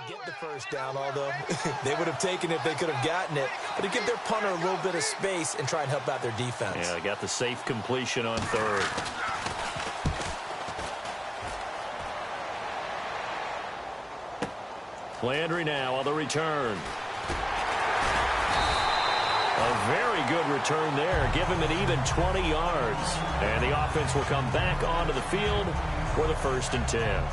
get the first down, although they would have taken it if they could have gotten it. But to give their punter a little bit of space and try and help out their defense. Yeah, they got the safe completion on third. Landry now on the return. A very good return there. Give him an even 20 yards. And the offense will come back onto the field for the 1st and 10.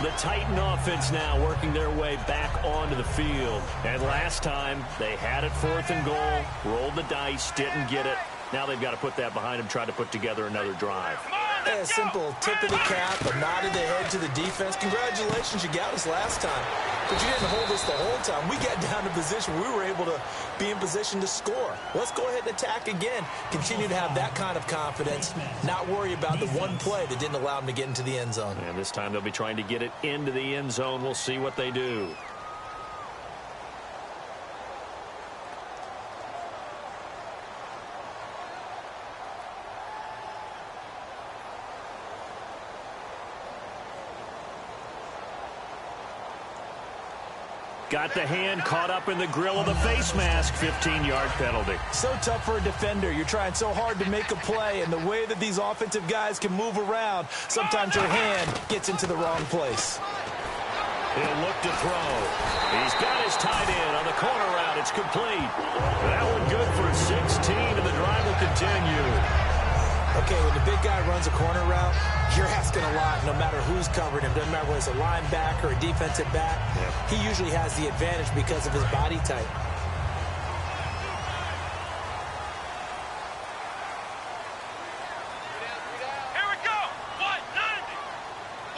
The Titan offense now working their way back onto the field. And last time, they had it 4th and goal, rolled the dice, didn't get it. Now they've got to put that behind them, try to put together another drive. A simple tip of the cap, a nod of the head to the defense. Congratulations, you got us last time. But you didn't hold us the whole time. We got down to position we were able to be in position to score. Let's go ahead and attack again. Continue to have that kind of confidence, not worry about the one play that didn't allow them to get into the end zone. And this time they'll be trying to get it into the end zone. We'll see what they do. Got the hand caught up in the grill of the face mask. 15-yard penalty. So tough for a defender. You're trying so hard to make a play, and the way that these offensive guys can move around, sometimes your hand gets into the wrong place. He'll look to throw. He's got his tight end on the corner route. It's complete. That one good for 16, and the drive will continue. Okay, when the big guy runs a corner route, you're asking a lot no matter who's covering him. Doesn't matter whether it's a linebacker or a defensive back. Yep. He usually has the advantage because of his body type. Here we go.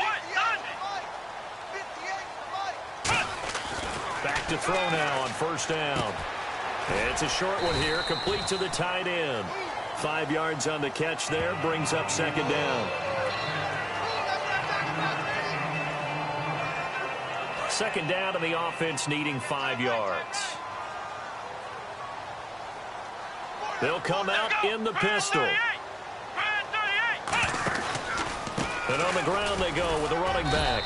190. Back to throw now on 1st down. It's a short one here, complete to the tight end. 5 yards on the catch there, brings up 2nd down. 2nd down to the offense needing 5 yards. They'll come out in the pistol. And on the ground they go with the running back.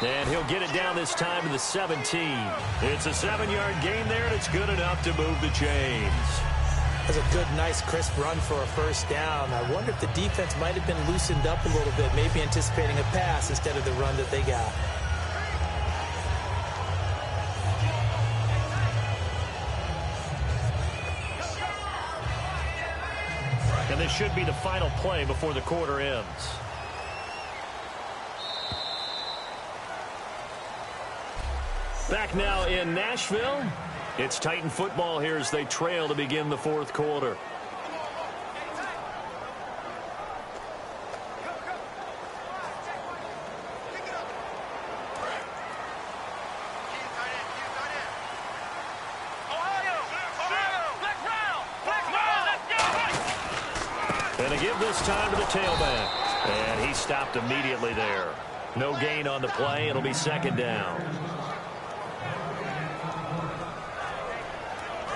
And he'll get it down this time to the 17. It's a 7-yard gain there, and it's good enough to move the chains. That's a good, nice, crisp run for a 1st down. I wonder if the defense might have been loosened up a little bit, maybe anticipating a pass instead of the run that they got. And this should be the final play before the quarter ends. Back now in Nashville. It's Titan football here as they trail to begin the 4th quarter. And a give this time to the tailback. And he stopped immediately there. No gain on the play. It'll be 2nd down.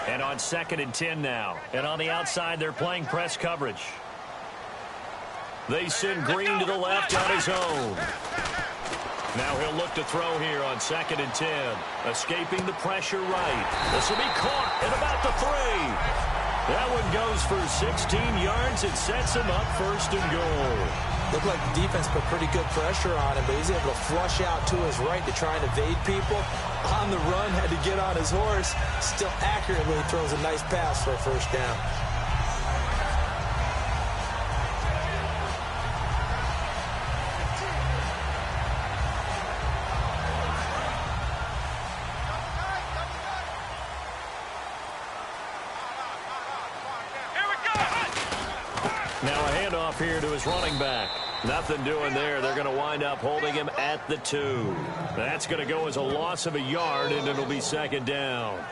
And on 2nd and 10 now. And on the outside, they're playing press coverage. They send Green to the left on his own. Now he'll look to throw here on 2nd and 10. Escaping the pressure right. This will be caught at about the 3. That one goes for 16 yards. It sets him up 1st and goal. Looked like the defense put pretty good pressure on him, but he's able to flush out to his right to try and evade people. On the run, had to get on his horse. Still accurately throws a nice pass for a 1st down. Now a handoff here to his running back. Nothing doing there. They're going to wind up holding him at the 2. That's going to go as a loss of a yard, and it'll be 2nd down.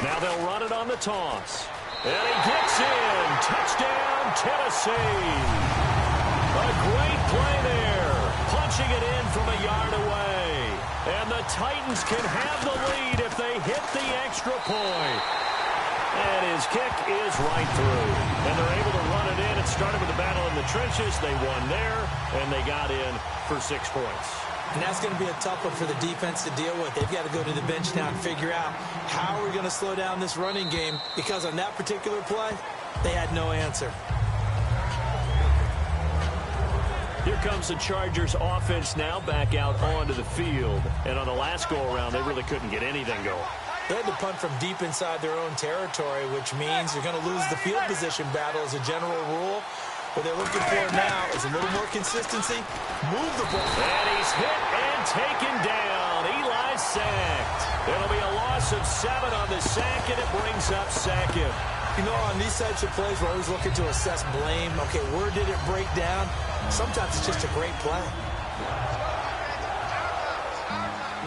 Now they'll run it on the toss. And he gets in. Touchdown, Tennessee. A great play there. Punching it in from a yard away. And the Titans can have the lead if they hit the extra point. And his kick is right through. And they're able to run it in. It started with a battle in the trenches. They won there, and they got in for 6 points. And that's going to be a tough one for the defense to deal with. They've got to go to the bench now and figure out how are we going to slow down this running game, because on that particular play, they had no answer. Here comes the Chargers offense now back out onto the field. And on the last go-around, they really couldn't get anything going. They had to punt from deep inside their own territory, which means you're going to lose the field position battle as a general rule. What they're looking for now is a little more consistency. Move the ball. And he's hit and taken down. Eli's sacked. It'll be a loss of 7 on the sack, and it brings up second. You know, on these types of plays, we're always looking to assess blame. Okay, where did it break down? Sometimes it's just a great play.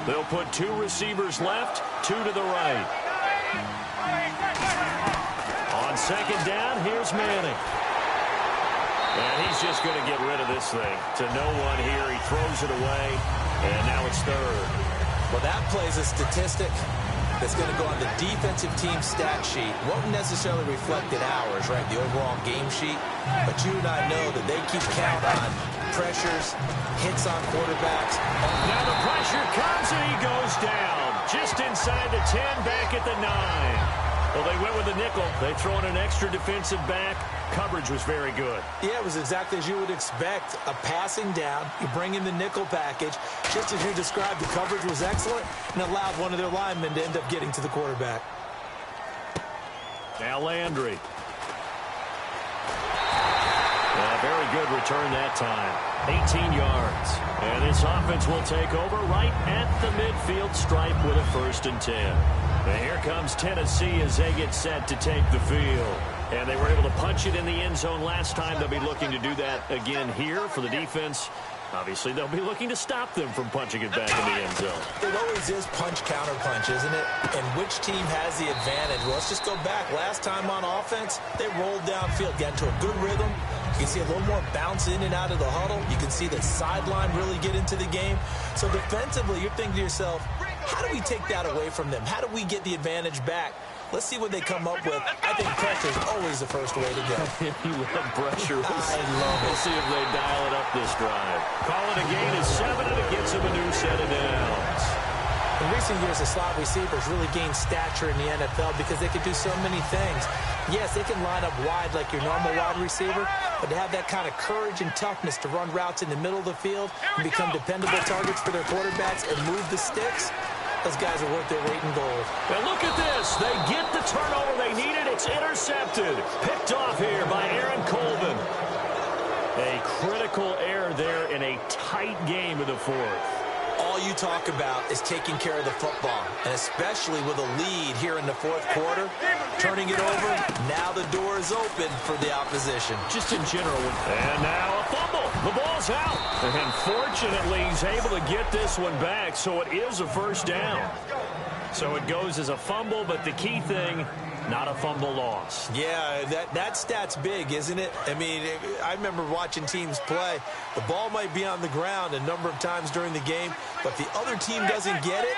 They'll put 2 receivers left, 2 to the right. On second down, here's Manning. And he's just going to get rid of this thing. To no one here, he throws it away, and now it's third. Well, that plays a statistic that's going to go on the defensive team stat sheet. Won't necessarily reflect in ours, right, the overall game sheet. But you and I know that they keep count on pressures, hits on quarterbacks. Now the pressure comes, and he goes down. Just inside the 10, back at the 9. Well, they went with a nickel. They throw in an extra defensive back. Coverage was very good. Yeah, it was exactly as you would expect. A passing down. You bring in the nickel package. Just as you described, the coverage was excellent and allowed one of their linemen to end up getting to the quarterback. Now Landry. Very good return that time. 18 yards. And this offense will take over right at the midfield stripe with a 1st and 10. And here comes Tennessee as they get set to take the field. And they were able to punch it in the end zone last time. They'll be looking to do that again here for the defense. Obviously, they'll be looking to stop them from punching it back in the end zone. It always is punch-counter-punch, isn't it? And which team has the advantage? Well, let's just go back. Last time on offense, they rolled downfield, got into a good rhythm. You can see a little more bounce in and out of the huddle. You can see the sideline really get into the game. So defensively, you're thinking to yourself, how do we take that away from them? How do we get the advantage back? Let's see what they come up with. I think pressure is always the first way to go. You love pressure. I love it. We'll see if they dial it up this drive. Call it a gain of 7, and it gets them a new set of downs. In recent years, the slot receivers really gained stature in the NFL because they can do so many things. Yes, they can line up wide like your normal wide receiver, but to have that kind of courage and toughness to run routes in the middle of the field and become dependable targets for their quarterbacks and move the sticks, those guys are worth their weight in gold. Now look at this. They get the turnover they needed. It's intercepted. Picked off here by Aaron Colvin. A critical error there in a tight game of the 4th. All you talk about is taking care of the football, and especially with a lead here in the 4th quarter, turning it over, now the door is open for the opposition. Just in general. And now a fumble. The ball's out. And fortunately, he's able to get this one back, so it is a 1st down. So it goes as a fumble, but the key thing, not a fumble loss. Yeah, that stat's big, isn't it? I mean, I remember watching teams play. The ball might be on the ground a number of times during the game, but if the other team doesn't get it,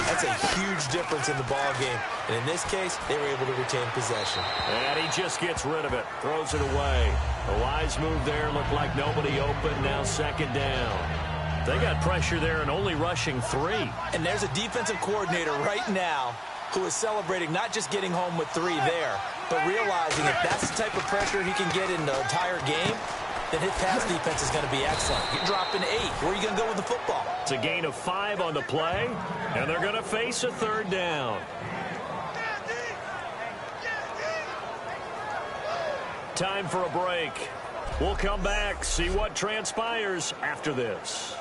that's a huge difference in the ball game. And in this case, they were able to retain possession. And he just gets rid of it, throws it away. A wise move there, looked like nobody open, now 2nd down. They got pressure there and only rushing 3. And there's a defensive coordinator right now who is celebrating not just getting home with 3 there, but realizing if that's the type of pressure he can get in the entire game, then his pass defense is going to be excellent. You're dropping 8. Where are you going to go with the football? It's a gain of 5 on the play, and they're going to face a 3rd down. Time for a break. We'll come back, see what transpires after this.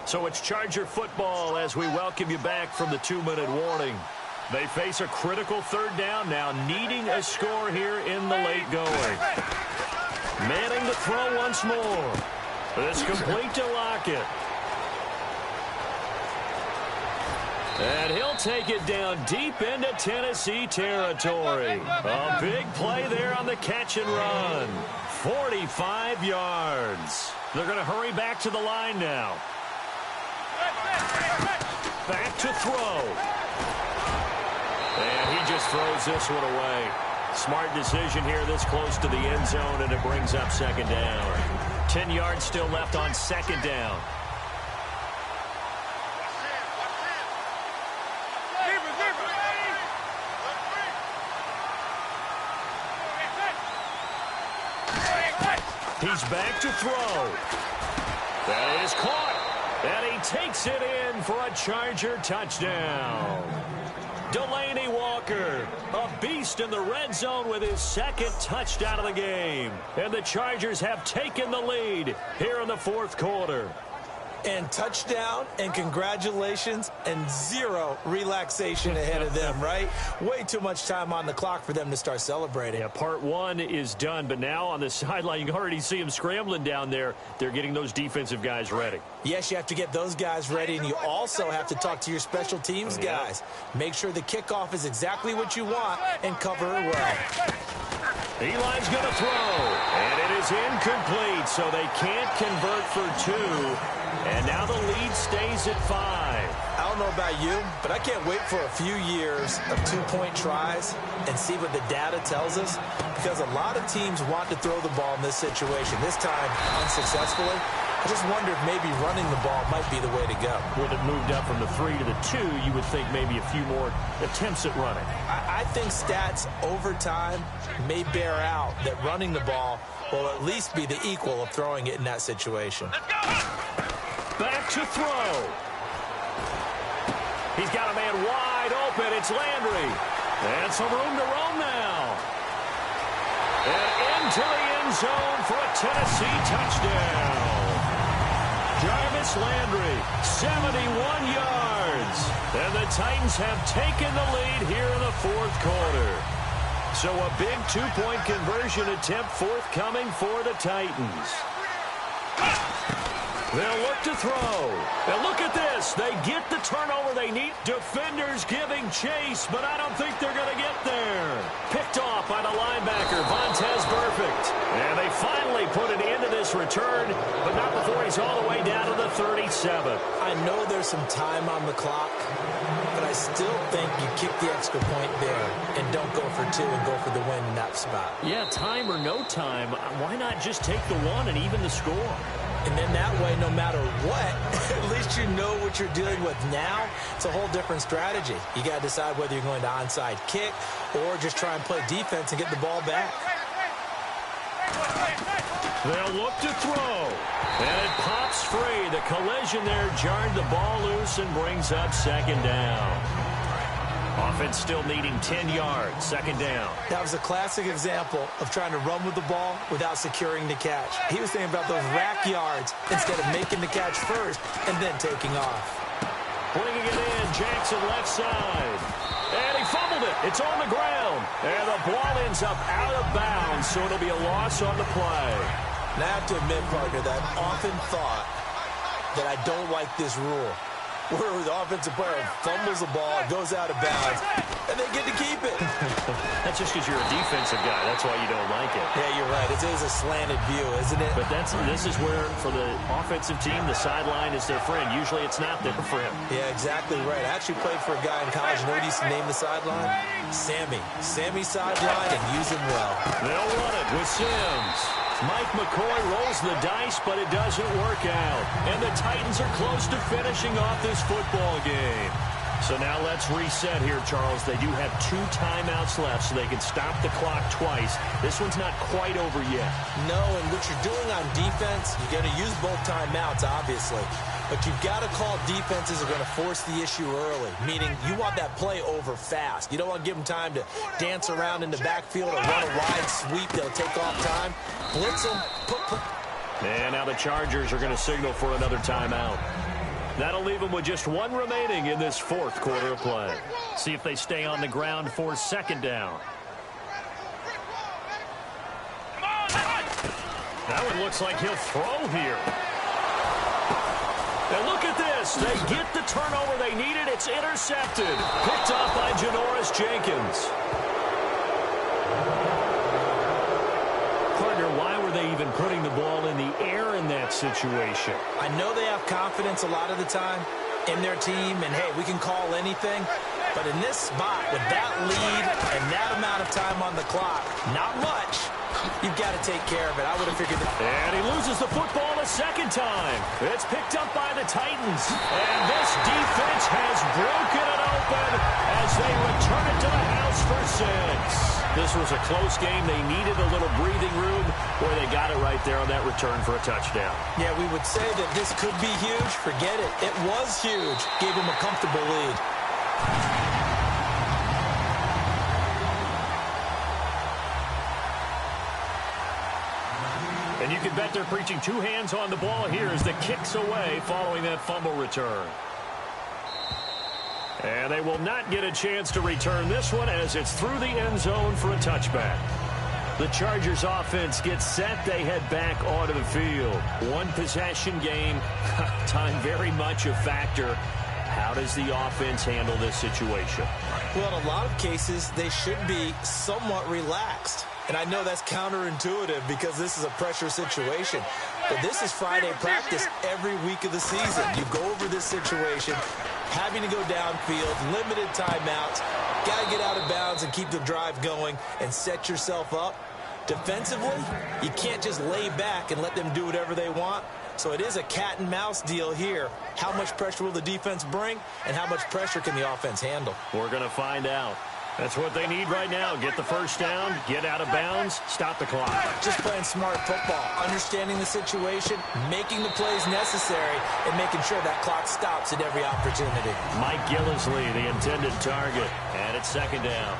So it's Charger football as we welcome you back from the 2-minute warning. They face a critical 3rd down now, needing a score here in the late going. Manning to throw once more. It's complete to Lockett. And he'll take it down deep into Tennessee territory. A big play there on the catch and run. 45 yards. They're going to hurry back to the line now. Back to throw. And he just throws this one away. Smart decision here this close to the end zone, and it brings up second down. 10 yards still left on second down. He's back to throw. That is caught. And he takes it in for a Charger touchdown. Delaney Walker, a beast in the red zone with his second touchdown of the game. And the Chargers have taken the lead here in the fourth quarter. And touchdown, and congratulations, and zero relaxation ahead of them, right? Way too much time on the clock for them to start celebrating. Yeah, part one is done, but now on the sideline, you can already see them scrambling down there. They're getting those defensive guys ready. Yes, you have to get those guys ready, and you also have to talk to your special teams guys. Make sure the kickoff is exactly what you want and cover it well. Eli's going to throw, and it is incomplete, so they can't convert for two. And now the lead stays at 5. I don't know about you, but I can't wait for a few years of two-point tries and see what the data tells us, because a lot of teams want to throw the ball in this situation. This time, unsuccessfully. I just wonder if maybe running the ball might be the way to go. With it moved up from the 3 to the 2, you would think maybe a few more attempts at running. I think stats over time may bear out that running the ball will at least be the equal of throwing it in that situation. Back to throw. He's got a man wide open. It's Landry. And some room to roam now. And into the end zone for a Tennessee touchdown. Jarvis Landry, 71 yards. And the Titans have taken the lead here in the fourth quarter. So a big two-point conversion attempt forthcoming for the Titans. They'll look to throw. And look at this. They get the turnover they need. Defenders giving chase, but I don't think they're going to get there. Picked off by the linebacker, Vontaze Burfict. And they finally put an end to this return, but not before he's all the way down to the 37. I know there's some time on the clock, but I still think you kick the extra point there and don't go for two and go for the win in that spot. Yeah, time or no time, why not just take the one and even the score? And then that way, no matter what, at least you know what you're dealing with now. It's a whole different strategy. You got to decide whether you're going to onside kick or just try and play defense and get the ball back. They'll look to throw. And it pops free. The collision there jarred the ball loose and brings up second down. Offense still needing 10 yards. Second down. That was a classic example of trying to run with the ball without securing the catch. He was thinking about those rack yards instead of making the catch first and then taking off. Bringing it in, Jackson left side. And he fumbled it. It's on the ground. And the ball ends up out of bounds, so it'll be a loss on the play. And I have to admit, partner, that I've often thought that I don't like this rule, where the offensive player fumbles the ball, goes out of bounds, and they get to keep it. That's just because you're a defensive guy. That's why you don't like it. Yeah, you're right. It is a slanted view, isn't it? But this is where, for the offensive team, the sideline is their friend. Usually it's not there for him. Yeah, exactly right. I actually played for a guy in college. You know what he used to name the sideline? Sammy. Sammy sideline, and use him well. They'll run it with Sims. Mike McCoy rolls the dice, but it doesn't work out. And the Titans are close to finishing off this football game. So now let's reset here, Charles. They do have 2 timeouts left, so they can stop the clock twice. This one's not quite over yet. No, and what you're doing on defense, you're going to use both timeouts, obviously. But you've got to call defenses are going to force the issue early, meaning you want that play over fast. You don't want to give them time to dance around in the backfield or run a wide sweep that'll take off time. Blitz them. And now the Chargers are going to signal for another timeout. That'll leave them with just 1 remaining in this fourth quarter of play. See if they stay on the ground for second down. That one looks like he'll throw here. And look at this. this. They get the turnover they needed. It's intercepted. Picked off by Janoris Jenkins. Partner, why were they even putting the ball in the air in that situation? I know they have confidence a lot of the time in their team, and, hey, we can call anything. But in this spot, with that lead and that amount of time on the clock, not much, you've got to take care of it. I would have figured that. And he loses the football a second time. It's picked up by the Titans. And this defense has broken it open as they return it to the house for 6. This was a close game. They needed a little breathing room where they got it right there on that return for a touchdown. Yeah, we would say that this could be huge. Forget it. It was huge. Gave them a comfortable lead. And you can bet they're preaching 2 hands on the ball here as the kick's away following that fumble return. And they will not get a chance to return this one as it's through the end zone for a touchback. The Chargers offense gets set. They head back onto the field. 1 possession game. Time very much a factor. How does the offense handle this situation? Well, in a lot of cases, they should be somewhat relaxed. And I know that's counterintuitive because this is a pressure situation. But this is Friday practice every week of the season. You go over this situation, having to go downfield, limited timeouts, got to get out of bounds and keep the drive going and set yourself up. Defensively, you can't just lay back and let them do whatever they want. So it is a cat and mouse deal here. How much pressure will the defense bring, and how much pressure can the offense handle? We're going to find out. That's what they need right now. Get the first down, get out of bounds, stop the clock. Just playing smart football, understanding the situation, making the plays necessary, and making sure that clock stops at every opportunity. Mike Gillisley, the intended target, and it's second down.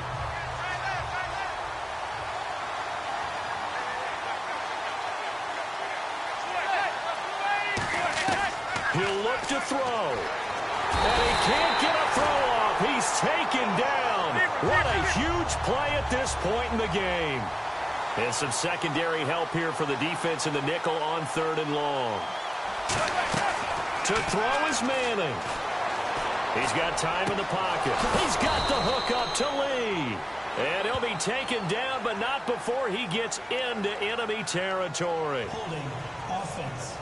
He'll look to throw. And he can't get a throw off. He's taken down. What a huge play at this point in the game. And some secondary help here for the defense in the nickel on 3rd and long. To throw is Manning. He's got time in the pocket. He's got the hook up to Lee. And he'll be taken down, but not before he gets into enemy territory. Holding offense.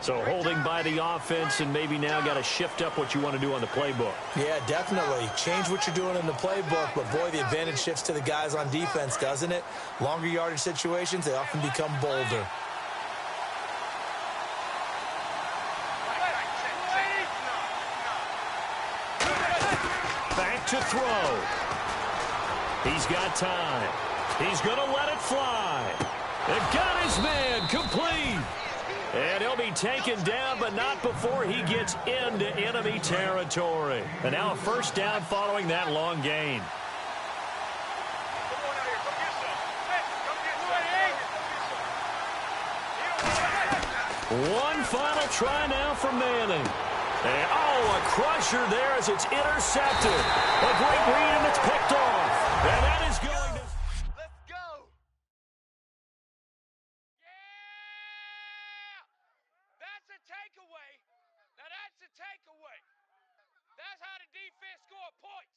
So holding by the offense, and maybe now got to shift up what you want to do on the playbook. Yeah, definitely. Change what you're doing in the playbook, but boy, the advantage shifts to the guys on defense, doesn't it? Longer yardage situations, they often become bolder. Back to throw. He's got time. He's going to let it fly. They've got his man complete. And he'll be taken down, but not before he gets into enemy territory. And now a first down following that long gain. One final try now from Manning. And, a crusher there as it's intercepted. A great read, and it's picked off. And that is going to... Let's go. That's a takeaway. Now that's a takeaway. That's how the defense score points.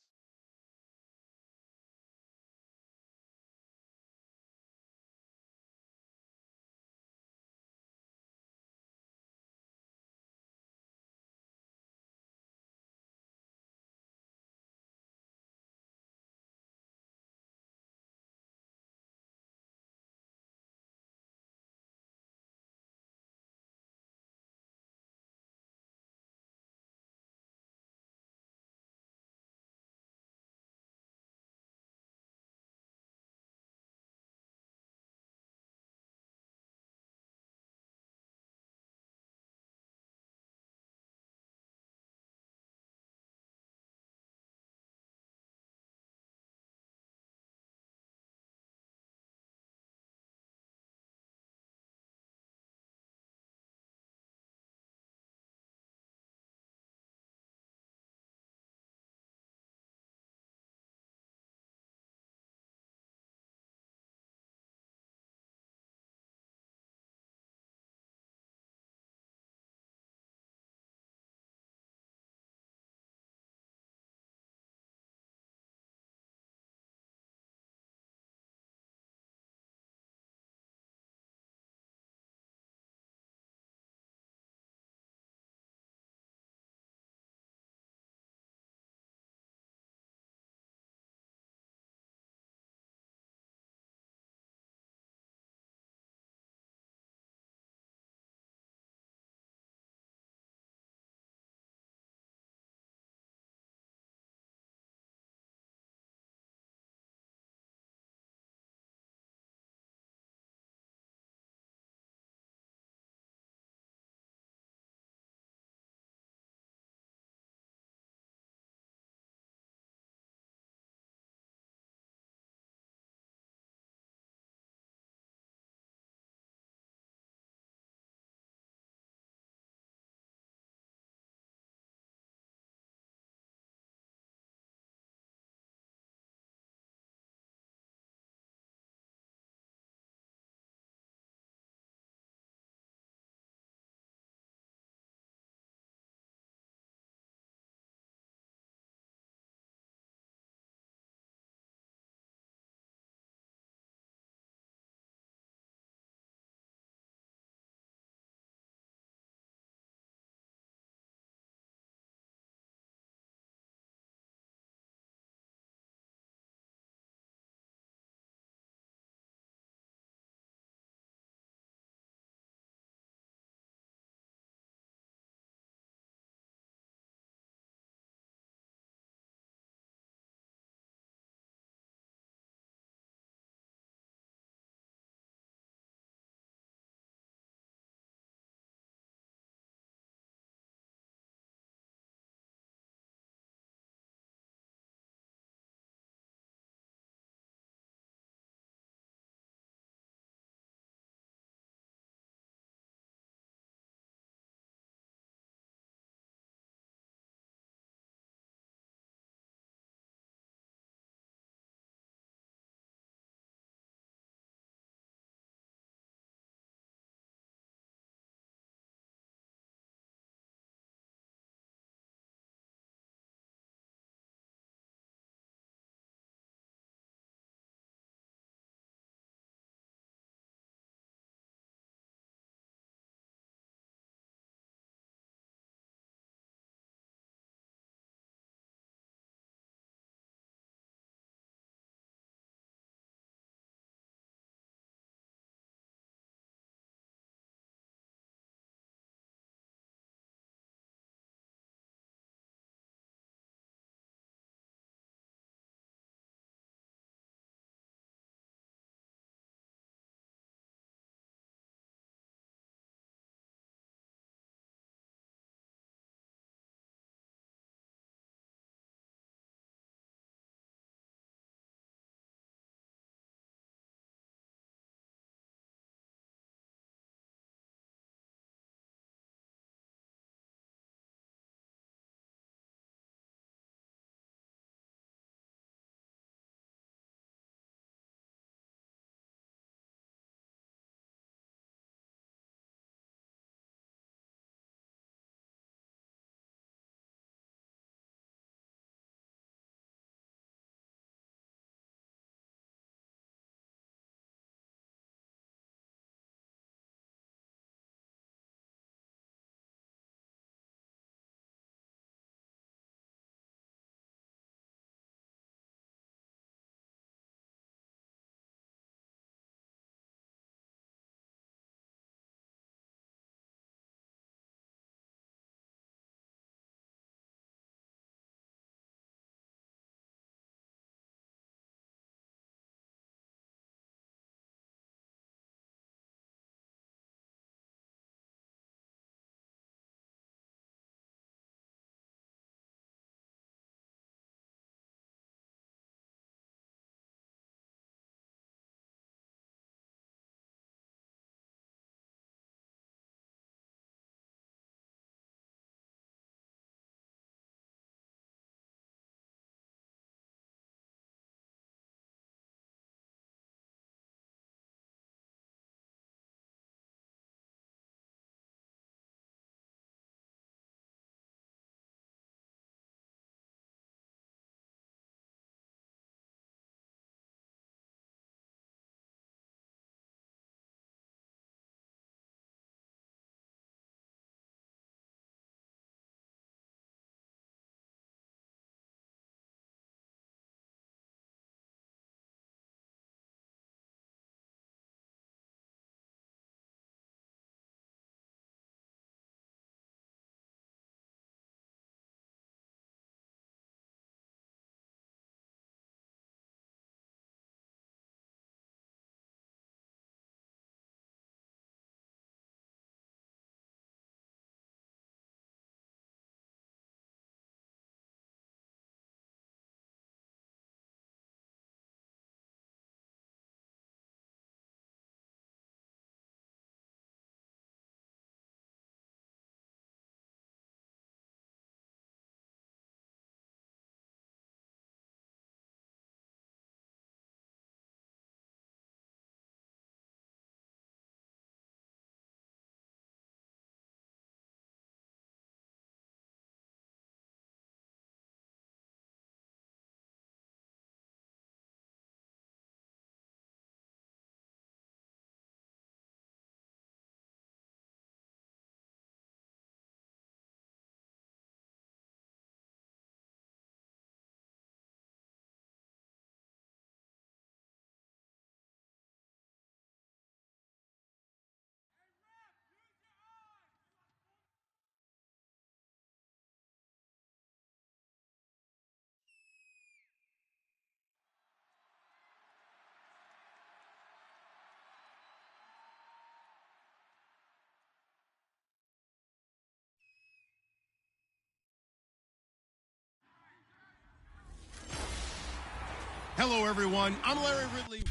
Hello, everyone. I'm Larry Ridley.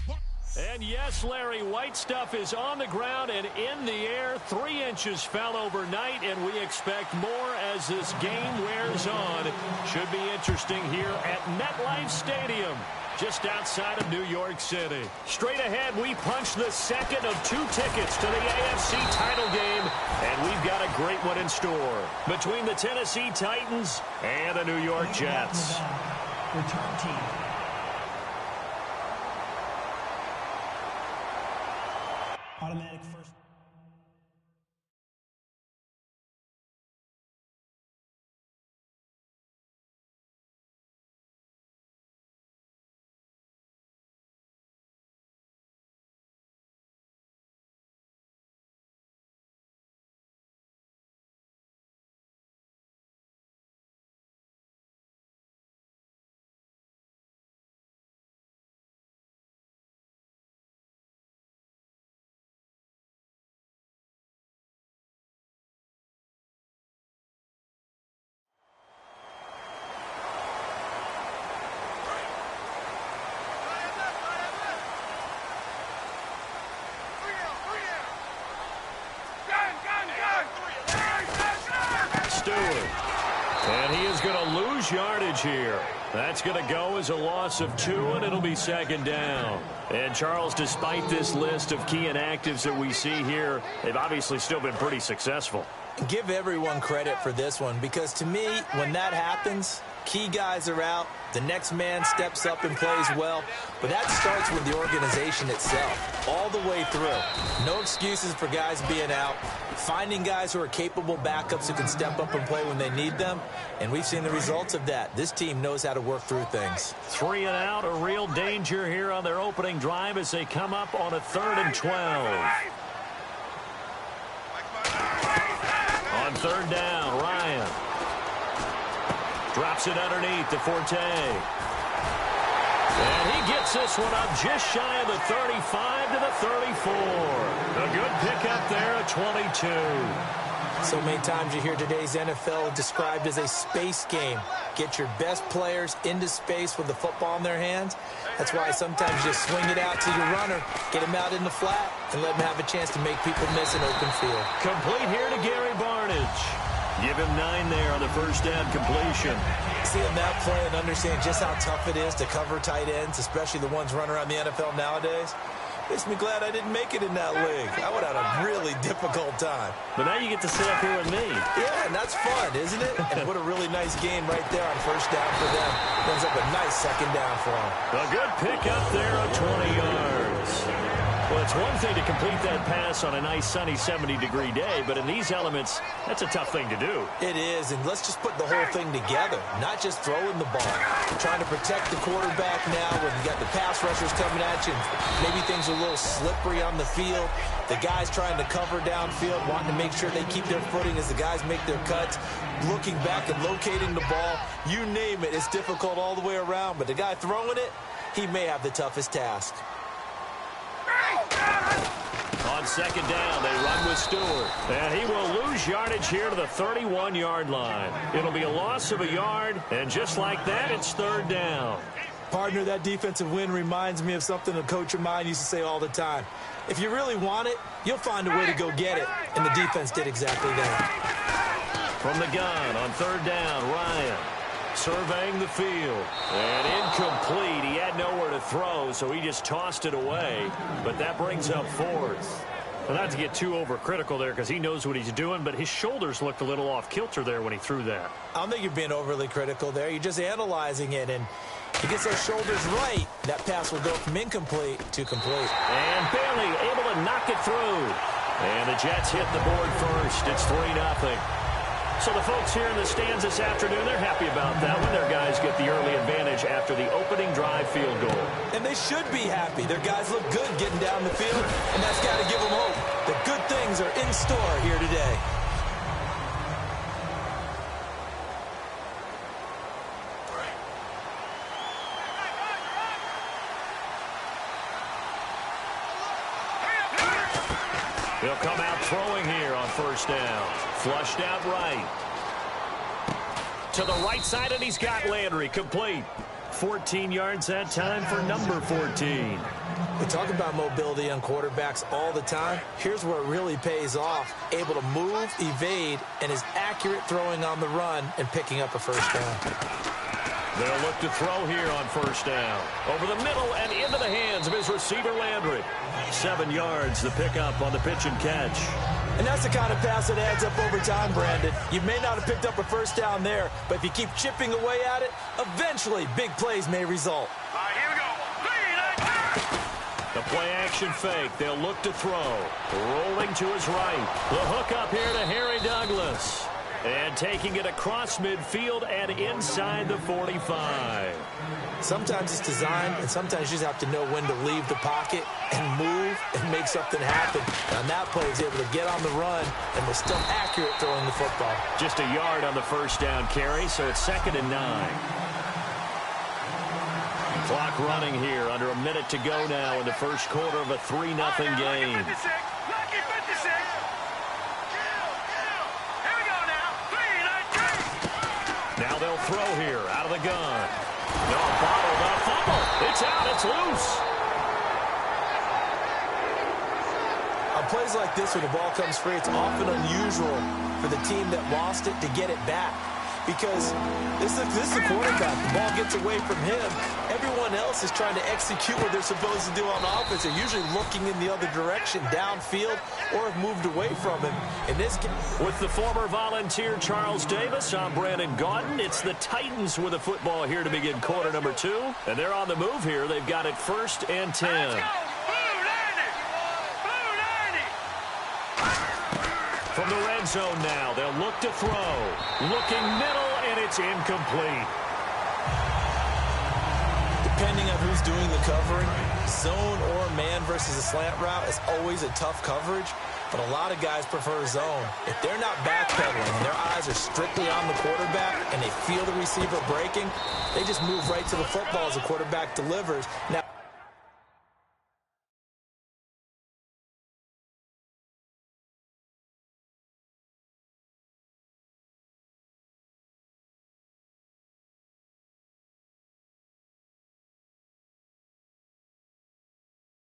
And yes, Larry, White stuff is on the ground and in the air. 3 inches fell overnight, and we expect more as this game wears on. Should be interesting here at MetLife Stadium, just outside of New York City. Straight ahead, we punch the second of 2 tickets to the AFC title game, and we've got a great one in store between the Tennessee Titans and the New York Jets. Return team. Automatic first. And he is going to lose yardage here. That's going to go as a loss of 2, and it'll be second down. And, Charles, despite this list of key inactives that we see here, they've obviously still been pretty successful. Give everyone credit for this one, because to me, when that happens, key guys are out, the next man steps up and plays well, but that starts with the organization itself, all the way through. No excuses for guys being out, finding guys who are capable backups who can step up and play when they need them, and we've seen the results of that. This team knows how to work through things. 3 and out, a real danger here on their opening drive as they come up on a 3rd and 12. On 3rd down, Ryan drops it underneath to Forte. And he gets this one up just shy of the 35 to the 34. A good pickup there at 22. So many times you hear today's NFL described as a space game. Get your best players into space with the football in their hands. That's why sometimes you just swing it out to your runner, get him out in the flat, and let him have a chance to make people miss an open field. Complete here to Gary Barnidge. Give him 9 there on the first down completion. Seeing that play and understand just how tough it is to cover tight ends, especially the ones running around the NFL nowadays, makes me glad I didn't make it in that league. I would have had a really difficult time. But now you get to sit up here with me. Yeah, and that's fun, isn't it? And what a really nice game right there on first down for them. Ends up a nice second down for them. A good pickup there of 20 yards. Well, it's one thing to complete that pass on a nice sunny 70-degree day, but in these elements, that's a tough thing to do. It is, and let's just put the whole thing together, not just throwing the ball. Trying to protect the quarterback now when you got the pass rushers coming at you, and maybe things are a little slippery on the field. The guys trying to cover downfield, wanting to make sure they keep their footing as the guys make their cuts, looking back and locating the ball. You name it, it's difficult all the way around, but the guy throwing it, he may have the toughest task. On second down, they run with Stewart. And he will lose yardage here to the 31-yard line. It'll be a loss of a yard, and just like that, it's 3rd down. Partner, that defensive win reminds me of something a coach of mine used to say all the time. If you really want it, you'll find a way to go get it. And the defense did exactly that. From the gun on 3rd down, Ryan surveying the field. And incomplete. He had nowhere to throw, so he just tossed it away. But that brings up 4th. Well, not to get too overcritical there because he knows what he's doing, but his shoulders looked a little off kilter there when he threw that. I don't think you're being overly critical there. You're just analyzing it, and he gets those shoulders right. That pass will go from incomplete to complete. And Bailey able to knock it through. And the Jets hit the board first. It's 3-0. So the folks here in the stands this afternoon, they're happy about that when their guys get the early advantage after the opening drive field goal. And they should be happy. Their guys look good getting down the field, and that's got to give them hope that good things are in store here today. He'll come out throwing here on first down. Flushed out right. To the right side, and he's got Landry complete. 14 yards that time for number 14. We talk about mobility on quarterbacks all the time. Here's where it really pays off. Able to move, evade, and is accurate throwing on the run and picking up a first down. They'll look to throw here on first down. Over the middle and into the hands of his receiver, Landry. 7 yards the pickup on the pitch and catch. And that's the kind of pass that adds up over time, Brandon. You may not have picked up a first down there, but if you keep chipping away at it, eventually big plays may result. All right, here we go. The play-action fake. They'll look to throw. Rolling to his right. The hook up here to Harry Douglas. And taking it across midfield and inside the 45. Sometimes it's designed, and sometimes you just have to know when to leave the pocket and move and make something happen. On that play, he's able to get on the run and was still accurate throwing the football. Just a yard on the first down carry, so it's 2nd and 9. Clock running here, under a minute to go now in the first quarter of a 3-0 game. Now they'll throw here, out of the gun. No, bottled up, fumble. It's out, it's loose. On plays like this, when the ball comes free, it's often unusual for the team that lost it to get it back. Because this is the quarterback. The ball gets away from him. Everyone else is trying to execute what they're supposed to do on offense. They're usually looking in the other direction, downfield, or have moved away from him. In this game, with the former Volunteer Charles Davis, I'm Brandon Gaudin. It's the Titans with the football here to begin quarter number 2. And they're on the move here. They've got it 1st and 10. From the red zone now, they'll look to throw. Looking middle, and it's incomplete. Depending on who's doing the covering, zone or man versus a slant route is always a tough coverage, but a lot of guys prefer zone. If they're not backpedaling and their eyes are strictly on the quarterback and they feel the receiver breaking, they just move right to the football as the quarterback delivers. Now,